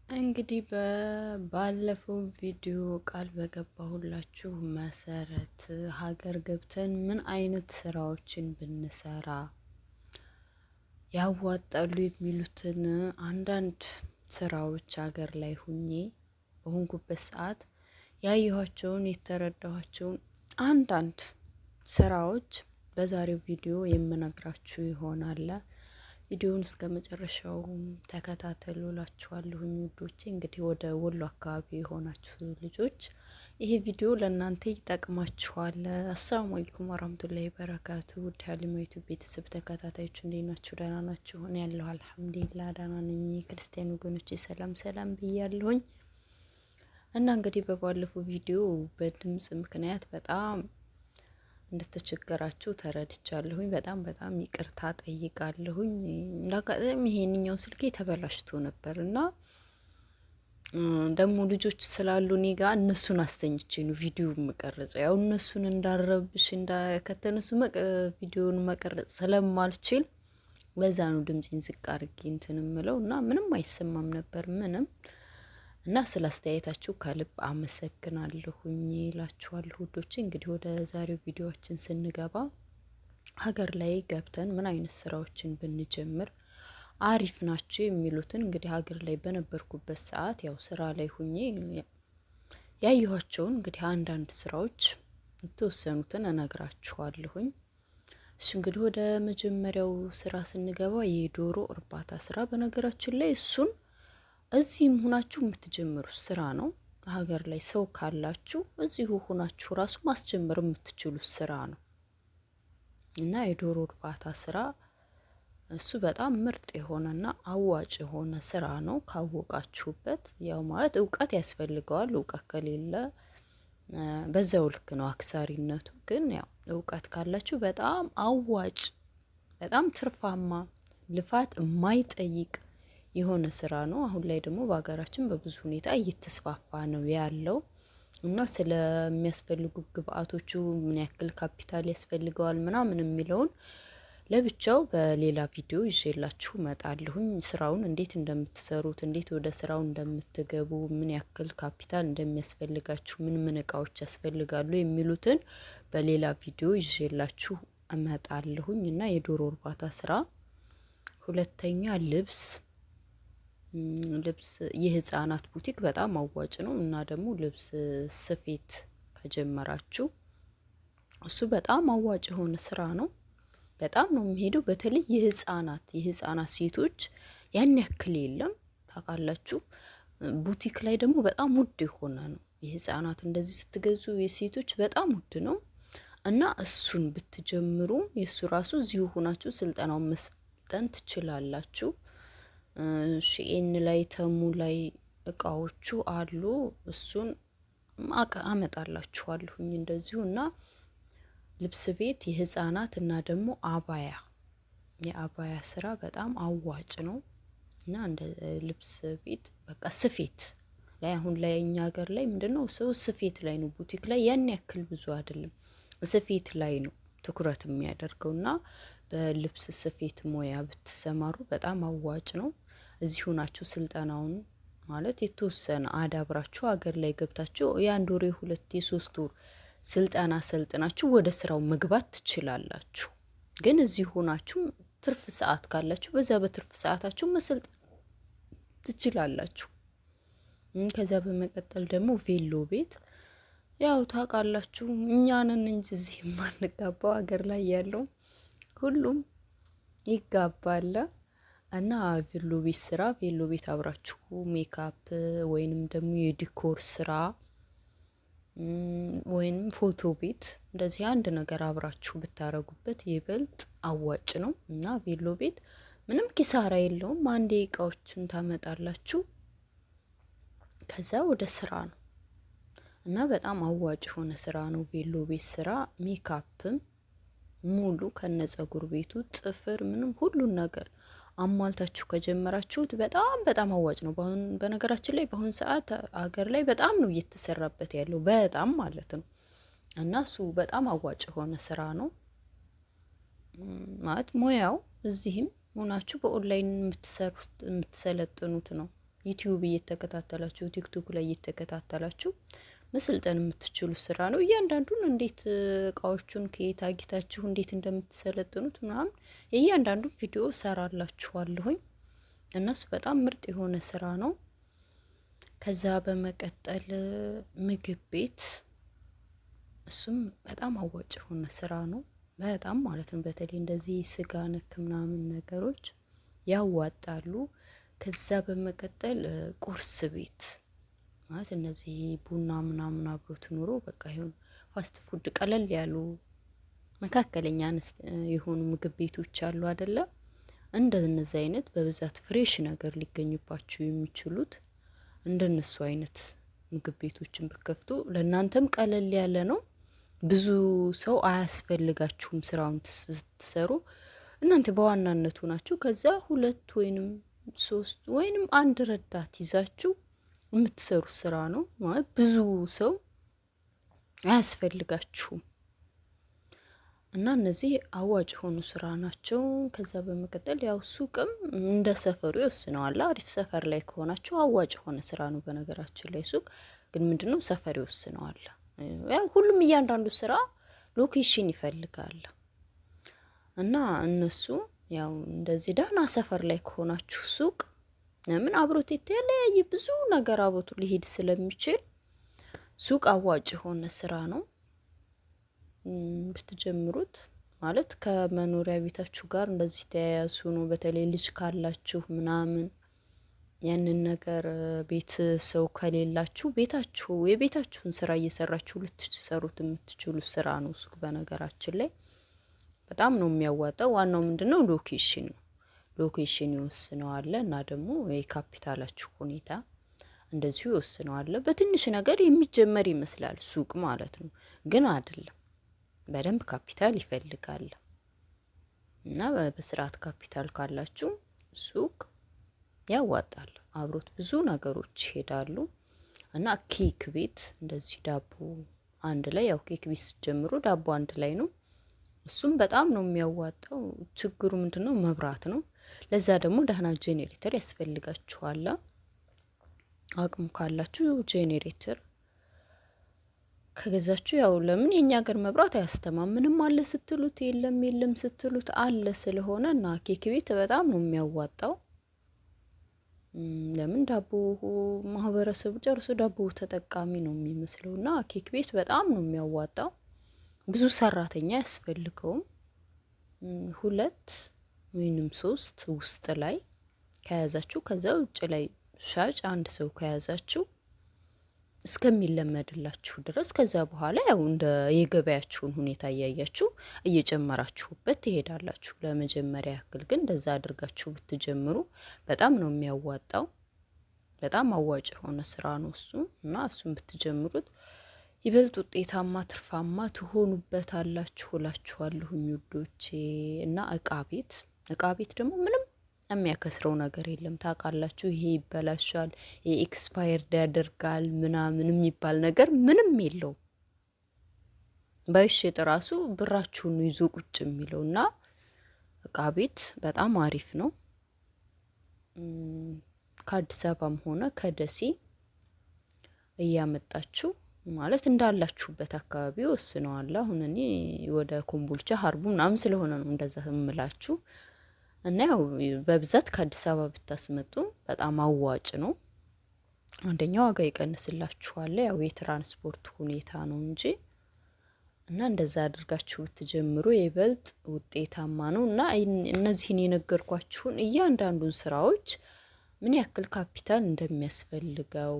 እንግዲህ ባለፈው ቪዲዮ ቃል በገባሁላችሁ መሰረት ሀገር ገብተን ምን አይነት ስራዎችን ብንሰራ ያዋጣሉ የሚሉትን አንዳንድ ስራዎች ሀገር ላይ ሁኜ በሆንኩበት ሰዓት ያየኋቸውን የተረዳኋቸውን አንዳንድ ስራዎች በዛሬው ቪዲዮ የምነግራችሁ ይሆናል። ቪዲዮውን እስከ መጨረሻው ተከታተሉ እላችኋለሁኝ ውዶቼ። እንግዲህ ወደ ወሎ አካባቢ የሆናችሁ ልጆች ይሄ ቪዲዮ ለእናንተ ይጠቅማችኋል። አሰላሙ አለይኩም ወራህመቱላሂ በረካቱ። ውድ ሀሊማ ዩቲዩብ ቤተሰብ ተከታታዮች እንዴት ናችሁ? ደህና ናችሁ? እኔ ያለሁ አልሐምዱሊላህ ደህና ነኝ። ክርስቲያን ወገኖቼ ሰላም ሰላም ብያለሁኝ። እና እንግዲህ በባለፈው ቪዲዮ በድምጽ ምክንያት በጣም እንደተቸገራችሁ ተረድቻለሁኝ። በጣም ይቅርታ ጠይቃለሁኝ። እንዳጋጣሚ ይሄንኛው ስልኬ ተበላሽቶ ነበር እና ደግሞ ልጆች ስላሉ እኔ ጋር እነሱን አስተኝቼ ነው ቪዲዮ መቀረጸው። ያው እነሱን እንዳረብሽ ከተነሱ ቪዲዮን መቀረጽ ስለማልችል በዛ ነው ድምጽን ዝቅ አድርጌ እንትን እምለው እና ምንም አይሰማም ነበር ምንም እና ስለ አስተያየታችሁ ከልብ አመሰግናለሁኝ እላችኋለሁ ውዶቼ። እንግዲህ ወደ ዛሬው ቪዲዮአችን ስንገባ ሀገር ላይ ገብተን ምን አይነት ስራዎችን ብንጀምር አሪፍ ናቸው የሚሉትን እንግዲህ ሀገር ላይ በነበርኩበት ሰዓት ያው ስራ ላይ ሁኜ ያየኋቸውን እንግዲህ አንዳንድ ስራዎች የተወሰኑትን እነግራችኋለሁኝ። እሺ እንግዲህ ወደ መጀመሪያው ስራ ስንገባ የዶሮ እርባታ ስራ፣ በነገራችን ላይ እሱን እዚህም ሆናችሁ የምትጀምሩት ስራ ነው። ሀገር ላይ ሰው ካላችሁ እዚሁ ሆናችሁ ራሱ ማስጀመር የምትችሉት ስራ ነው እና የዶሮ እርባታ ስራ እሱ በጣም ምርጥ የሆነና አዋጭ የሆነ ስራ ነው ካወቃችሁበት። ያው ማለት እውቀት ያስፈልገዋል። እውቀት ከሌለ በዛው ልክ ነው አክሳሪነቱ። ግን ያው እውቀት ካላችሁ በጣም አዋጭ፣ በጣም ትርፋማ፣ ልፋት የማይጠይቅ የሆነ ስራ ነው። አሁን ላይ ደግሞ በሀገራችን በብዙ ሁኔታ እየተስፋፋ ነው ያለው እና ስለሚያስፈልጉ ግብአቶቹ ምን ያክል ካፒታል ያስፈልገዋል ምናምን የሚለውን ለብቻው በሌላ ቪዲዮ ይዤላችሁ እመጣለሁኝ። ስራውን እንዴት እንደምትሰሩት፣ እንዴት ወደ ስራው እንደምትገቡ፣ ምን ያክል ካፒታል እንደሚያስፈልጋችሁ፣ ምን እቃዎች ያስፈልጋሉ የሚሉትን በሌላ ቪዲዮ ይዤላችሁ እመጣለሁኝ እና የዶሮ እርባታ ስራ። ሁለተኛ ልብስ የህፃናት ቡቲክ በጣም አዋጭ ነው እና ደግሞ ልብስ ስፌት ከጀመራችሁ እሱ በጣም አዋጭ የሆነ ስራ ነው። በጣም ነው የሚሄደው። በተለይ የህፃናት ሴቶች ያን ያክል የለም ታውቃላችሁ። ቡቲክ ላይ ደግሞ በጣም ውድ የሆነ ነው። የህፃናት እንደዚህ ስትገዙ የሴቶች በጣም ውድ ነው እና እሱን ብትጀምሩ የእሱ ራሱ እዚሁ ሆናችሁ ስልጠናውን መስጠን ትችላላችሁ። ሺኤን ላይ ተሙ ላይ እቃዎቹ አሉ። እሱን አመጣላችኋለሁኝ እንደዚሁ እና ልብስ ቤት የህፃናት እና ደግሞ የአባያ ስራ በጣም አዋጭ ነው እና እንደ ልብስ ቤት በቃ ስፌት ላይ አሁን ላይ እኛ ሀገር ላይ ምንድነው ሰው ስፌት ላይ ነው፣ ቡቲክ ላይ ያን ያክል ብዙ አይደለም። ስፌት ላይ ነው ትኩረት የሚያደርገው እና በልብስ ስፌት ሙያ ብትሰማሩ በጣም አዋጭ ነው። እዚሁ ናችሁ ስልጠናውን ማለት የተወሰነ አዳብራችሁ ሀገር ላይ ገብታችሁ የአንድ ወር፣ የሁለት፣ የሶስት ወር ስልጠና ሰልጥናችሁ ወደ ስራው መግባት ትችላላችሁ። ግን እዚህ ሆናችሁ ትርፍ ሰዓት ካላችሁ በዛ በትርፍ ሰዓታችሁ መሰልጠን ትችላላችሁ። ከዛ በመቀጠል ደግሞ ቬሎ ቤት ያው ታውቃላችሁ እኛንን እንጂ እዚህ የማንጋባው ሀገር ላይ ያለው ሁሉም ይጋባል እና ቬሎ ቤት ስራ፣ ቬሎ ቤት አብራችሁ ሜካፕ ወይንም ደግሞ የዲኮር ስራ ወይንም ፎቶ ቤት እንደዚህ አንድ ነገር አብራችሁ ብታረጉበት ይበልጥ አዋጭ ነው እና ቬሎ ቤት ምንም ኪሳራ የለውም። አንዴ እቃዎችን ታመጣላችሁ ከዛ ወደ ስራ ነው እና በጣም አዋጭ የሆነ ስራ ነው ቬሎ ቤት ስራ። ሜካፕም ሙሉ ከነጸጉር ቤቱ ጥፍር ምንም ሁሉን ነገር አሟልታችሁ ከጀመራችሁት በጣም አዋጭ ነው። በነገራችን ላይ በአሁን ሰዓት አገር ላይ በጣም ነው እየተሰራበት ያለው በጣም ማለት ነው እና እሱ በጣም አዋጭ የሆነ ስራ ነው ማለት ሙያው እዚህም ሆናችሁ በኦንላይን የምትሰሩት የምትሰለጥኑት ነው ዩቲዩብ እየተከታተላችሁ ቲክቶክ ላይ እየተከታተላችሁ መስልጠን የምትችሉ ስራ ነው። እያንዳንዱን እንዴት እቃዎቹን ከየት አግኝታችሁ እንዴት እንደምትሰለጥኑት ምናምን የእያንዳንዱን ቪዲዮ ሰራላችኋለሁኝ። እነሱ በጣም ምርጥ የሆነ ስራ ነው። ከዛ በመቀጠል ምግብ ቤት፣ እሱም በጣም አዋጭ የሆነ ስራ ነው። በጣም ማለት ነው። በተለይ እንደዚህ ስጋ ነክ ምናምን ነገሮች ያዋጣሉ። ከዛ በመቀጠል ቁርስ ቤት ማለት እነዚህ ቡና ምናምን አብሮት ኑሮ በቃ ይሁን ፋስት ፉድ ቀለል ያሉ መካከለኛ የሆኑ ምግብ ቤቶች አሉ አይደለ? እንደነዚህ አይነት በብዛት ፍሬሽ ነገር ሊገኙባቸው የሚችሉት እንደነሱ አይነት ምግብ ቤቶችን ብከፍቱ ለእናንተም ቀለል ያለ ነው። ብዙ ሰው አያስፈልጋችሁም። ስራውን ስትሰሩ እናንተ በዋናነቱ ናችሁ። ከዛ 2 ወይንም 3 ወይንም 1 ረዳት ይዛችሁ የምትሰሩ ስራ ነው ማለት ብዙ ሰው አያስፈልጋችሁም። እና እነዚህ አዋጭ የሆኑ ስራ ናቸው። ከዛ በመቀጠል ያው ሱቅም እንደ ሰፈሩ ይወስነዋል። አሪፍ ሰፈር ላይ ከሆናችሁ አዋጭ የሆነ ስራ ነው። በነገራችን ላይ ሱቅ ግን ምንድነው ሰፈር ይወስነዋል። ያው ሁሉም እያንዳንዱ ስራ ሎኬሽን ይፈልጋል። እና እነሱ ያው እንደዚህ ደህና ሰፈር ላይ ከሆናችሁ ሱቅ ምን አብሮት የተለያየ ብዙ ነገር አብሮት ሊሄድ ስለሚችል ሱቅ አዋጭ የሆነ ስራ ነው ብትጀምሩት። ማለት ከመኖሪያ ቤታችሁ ጋር እንደዚህ ተያያዙ ነው። በተለይ ልጅ ካላችሁ ምናምን ያንን ነገር ቤት ሰው ከሌላችሁ ቤታችሁ የቤታችሁን ስራ እየሰራችሁ ልትሰሩት የምትችሉ ስራ ነው ሱቅ። በነገራችን ላይ በጣም ነው የሚያዋጣው። ዋናው ምንድነው ሎኬሽን ነው። ሎኬሽን ይወስነዋል እና ደግሞ የካፒታላችሁ ሁኔታ እንደዚሁ ይወስነዋል። በትንሽ ነገር የሚጀመር ይመስላል ሱቅ ማለት ነው፣ ግን አይደለም። በደንብ ካፒታል ይፈልጋል እና በስርዓት ካፒታል ካላችሁ ሱቅ ያዋጣል። አብሮት ብዙ ነገሮች ይሄዳሉ። እና ኬክ ቤት እንደዚህ ዳቦ አንድ ላይ ያው ኬክ ቤት ስትጀምሩ ዳቦ አንድ ላይ ነው። እሱም በጣም ነው የሚያዋጣው። ችግሩ ምንድነው? መብራት ነው። ለዛ ደግሞ ደህና ጄኔሬተር ያስፈልጋችኋል። አቅሙ ካላችሁ ጄኔሬተር ከገዛችሁ ያው ለምን የኛ ሀገር መብራት አያስተማምንም። አለ ስትሉት የለም፣ የለም ስትሉት አለ ስለሆነ እና ኬክ ቤት በጣም ነው የሚያዋጣው። ለምን ዳቦ ማህበረሰቡ ጨርሶ ዳቦ ተጠቃሚ ነው የሚመስለው እና ኬክ ቤት በጣም ነው የሚያዋጣው። ብዙ ሰራተኛ ያስፈልገውም 2 ወይንም 3 ውስጥ ላይ ከያዛችሁ፣ ከዛ ውጭ ላይ ሻጭ 1 ሰው ከያዛችሁ እስከሚለመድላችሁ ድረስ ከዛ በኋላ ያው እንደ የገበያችሁን ሁኔታ እያያችሁ እየጨመራችሁበት ትሄዳላችሁ። ለመጀመሪያ ያክል ግን እንደዛ አድርጋችሁ ብትጀምሩ በጣም ነው የሚያዋጣው። በጣም አዋጭ የሆነ ስራ ነው እሱ እና እሱን ብትጀምሩት ይበልጥ ውጤታማ ትርፋማ ትሆኑበታላችሁ እላችኋለሁኝ ውዶቼ። እና እቃ ቤት ደግሞ ምንም የሚያከስረው ነገር የለም። ታውቃላችሁ፣ ይሄ ይበላሻል፣ ይሄ ኤክስፓየርድ ያደርጋል ምናምን የሚባል ነገር ምንም የለውም። ባይሸጥ ራሱ ብራችሁን ይዞ ቁጭ የሚለው እና እቃ ቤት በጣም አሪፍ ነው። ከአዲስ አበባም ሆነ ከደሴ እያመጣችሁ ማለት እንዳላችሁበት አካባቢ ወስነዋል። አሁን እኔ ወደ ኮምቦልቻ ሀርቡ ምናምን ስለሆነ ነው እንደዛ እምላችሁ። እና ያው በብዛት ከአዲስ አበባ ብታስመጡ በጣም አዋጭ ነው። አንደኛ ዋጋ ይቀንስላችኋል፣ ያው የትራንስፖርት ሁኔታ ነው እንጂ። እና እንደዛ አድርጋችሁ ብትጀምሩ ይበልጥ ውጤታማ ነው። እና እነዚህን የነገርኳችሁን እያንዳንዱን ስራዎች ምን ያክል ካፒታል እንደሚያስፈልገው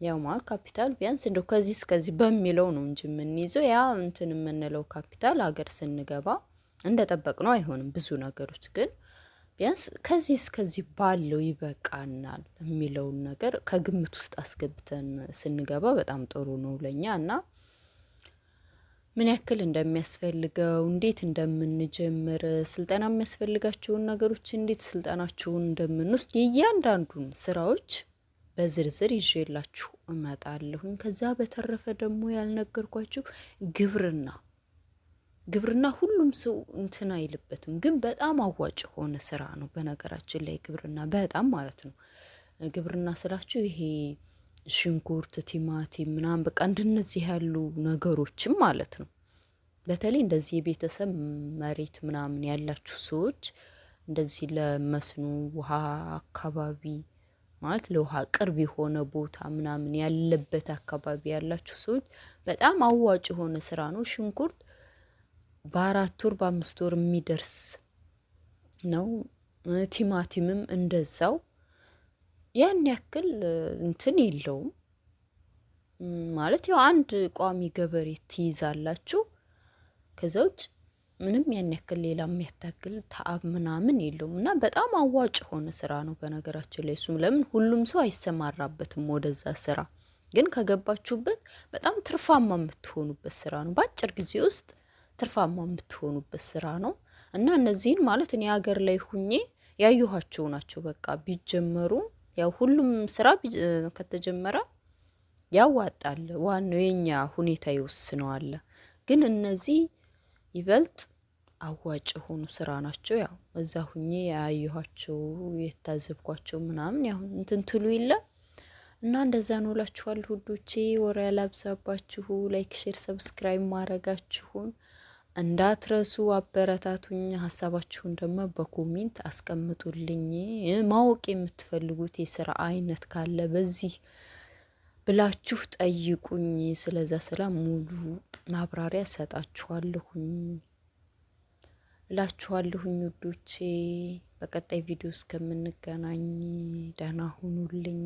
ያው ማለት ካፒታል ቢያንስ እንደው ከዚህ እስከዚህ በሚለው ነው እንጂ የምንይዘው ያ እንትን የምንለው ካፒታል ሀገር ስንገባ እንደጠበቅነው አይሆንም። ብዙ ነገሮች ግን ቢያንስ ከዚህ እስከዚህ ባለው ይበቃናል የሚለውን ነገር ከግምት ውስጥ አስገብተን ስንገባ በጣም ጥሩ ነው ለኛ። እና ምን ያክል እንደሚያስፈልገው፣ እንዴት እንደምንጀምር፣ ስልጠና የሚያስፈልጋቸውን ነገሮች እንዴት ስልጠናቸውን እንደምንወስድ የእያንዳንዱን ስራዎች በዝርዝር ይዤላችሁ እመጣለሁኝ። ከዛ በተረፈ ደግሞ ያልነገርኳችሁ ግብርና ሁሉም ሰው እንትን አይልበትም፣ ግን በጣም አዋጭ የሆነ ስራ ነው። በነገራችን ላይ ግብርና በጣም ማለት ነው ግብርና ስራችሁ ይሄ ሽንኩርት፣ ቲማቲም ምናምን በቃ እንደነዚህ ያሉ ነገሮችም ማለት ነው። በተለይ እንደዚህ የቤተሰብ መሬት ምናምን ያላችሁ ሰዎች እንደዚህ ለመስኖ ውሃ አካባቢ ማለት ለውሃ ቅርብ የሆነ ቦታ ምናምን ያለበት አካባቢ ያላችሁ ሰዎች በጣም አዋጭ የሆነ ስራ ነው። ሽንኩርት በ4 ወር በ5 ወር የሚደርስ ነው። ቲማቲምም እንደዛው ያን ያክል እንትን የለውም ማለት ያው አንድ ቋሚ ገበሬ ትይዛላችሁ። ከዛ ውጭ ምንም ያን ያክል ሌላ የሚያታክል ተአብ ምናምን የለውም እና በጣም አዋጭ የሆነ ስራ ነው። በነገራችን ላይ እሱም ለምን ሁሉም ሰው አይሰማራበትም ወደዛ ስራ፣ ግን ከገባችሁበት በጣም ትርፋማ የምትሆኑበት ስራ ነው። በአጭር ጊዜ ውስጥ ትርፋማ የምትሆኑበት ስራ ነው እና እነዚህን ማለት እኔ ሀገር ላይ ሁኜ ያየኋቸው ናቸው። በቃ ቢጀመሩ ያው ሁሉም ስራ ከተጀመረ ያዋጣል። ዋናው የኛ ሁኔታ ይወስነዋል። ግን እነዚህ ይበልጥ አዋጭ የሆኑ ስራ ናቸው። ያው እዛ ሁኜ ያየኋቸው የታዘብኳቸው ምናምን ያው እንትን ትሉ የለ እና እንደዛ ነው እላችኋለሁ ውዶቼ። ወሬ ያላብዛባችሁ። ላይክ፣ ሼር፣ ሰብስክራይብ ማድረጋችሁን እንዳትረሱ። አበረታቱኝ። ሀሳባችሁን ደግሞ በኮሜንት አስቀምጡልኝ። ማወቅ የምትፈልጉት የስራ አይነት ካለ በዚህ ብላችሁ ጠይቁኝ። ስለዛ ስራ ሙሉ ማብራሪያ ሰጣችኋለሁኝ እላችኋለሁኝ ውዶቼ። በቀጣይ ቪዲዮ እስከምንገናኝ ደህና ሁኑልኝ።